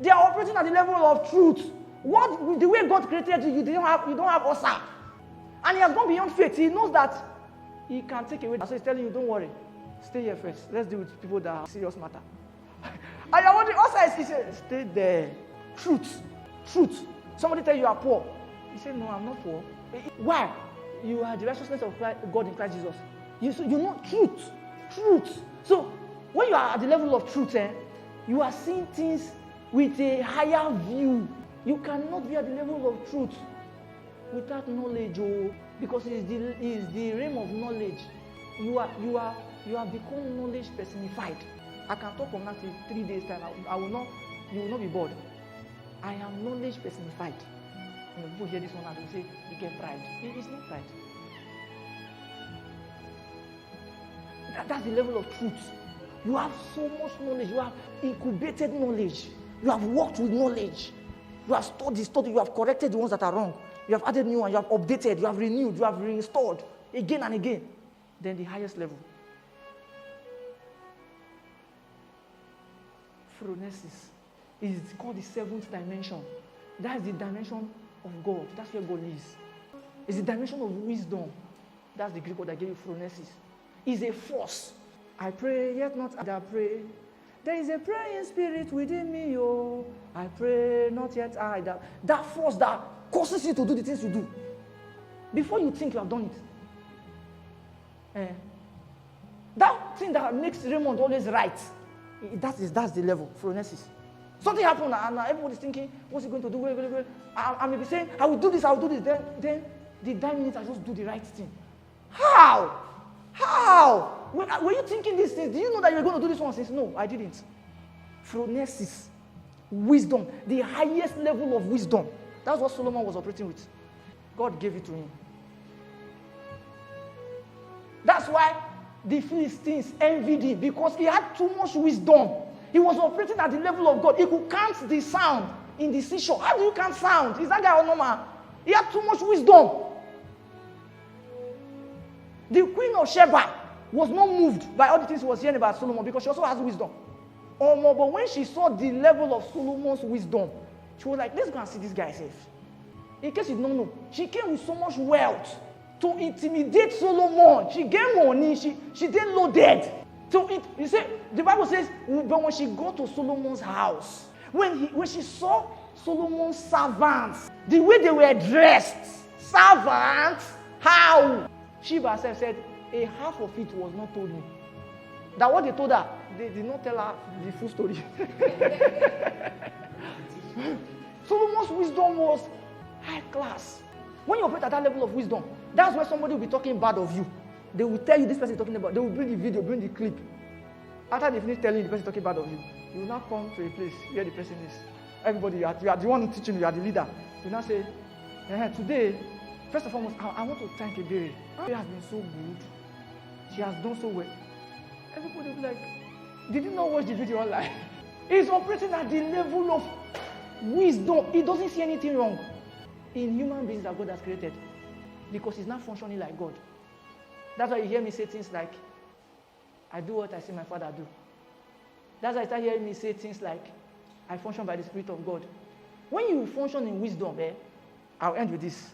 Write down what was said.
They are operating at the level of truth. The way God created you, you don't have ulcer. And he has gone beyond faith. He knows that he can take away. So he's telling you, don't worry. Stay here first. Let's deal with people that are serious matter. And you're wondering, ulcer he said, stay there. Truth. Somebody tell you are poor. He said, no, I'm not poor. Why? You are the righteousness of God in Christ Jesus. You know truth. So when you are at the level of truth, you are seeing things with a higher view. You cannot be at the level of truth without knowledge, because it's the realm of knowledge. You have become knowledge personified. I can talk from that in 3 days time. You will not be bored. I am knowledge personified. When people hear this one and they say, you get pride. It's not pride. That's the level of truth. You have so much knowledge. You have incubated knowledge. You have worked with knowledge. You have studied. You have corrected the ones that are wrong. You have added new ones. You have updated. You have renewed. You have reinstalled again and again. Then the highest level. Phronesis is called the seventh dimension. That's the dimension of God. That's where God is. It's the dimension of wisdom. That's the Greek word that gave you phronesis. It's a force. I pray, yet not I pray. There is a praying spirit within me, I pray, not yet I. That force that causes you to do the things you do. Before you think you have done it. That thing that makes Raymond always right. That's the level, phronesis. Something happened and everybody's thinking, what's he going to do? I may be saying, I will do this. Then the 9 minutes I just do the right thing. How? Were you thinking these things? Do you know that you were going to do this one since? No, I didn't. Phronesis, wisdom, the highest level of wisdom. That's what Solomon was operating with. God gave it to him. That's why the Philistines envied him, because he had too much wisdom. He was operating at the level of God. He could count the sound in the seashore. How do you count sound? Is that guy normal? He had too much wisdom. The queen of Sheba was not moved by all the things she was hearing about Solomon, because she also has wisdom. But when she saw the level of Solomon's wisdom, she was like, let's go and see this guy safe. In case you don't know, she came with so much wealth to intimidate Solomon. She gave money. She did loaded. The Bible says, but when she got to Solomon's house, when she saw Solomon's servants, the way they were dressed, servants, how? Sheba herself said, a half of it was not told me. That what they told her, they did not tell her the full story. Solomon's wisdom was high class. When you operate at that level of wisdom, that's why somebody will be talking bad of you. They will tell you this person is talking about. They will bring the video, bring the clip. After they finish telling you the person is talking bad of you, you will now come to a place where the person is. Everybody, you are the one teaching you, you are the leader. You now say, today, first and foremost, I want to thank Ebere. She has been so good. She has done so well. Everybody will be like, did you not watch the video online? He's operating at the level of wisdom. He doesn't see anything wrong in human beings that God has created, because he's not functioning like God. That's why you hear me say things like, I do what I see my Father do. That's why you start hearing me say things like, I function by the Spirit of God. When you function in wisdom, I'll end with this.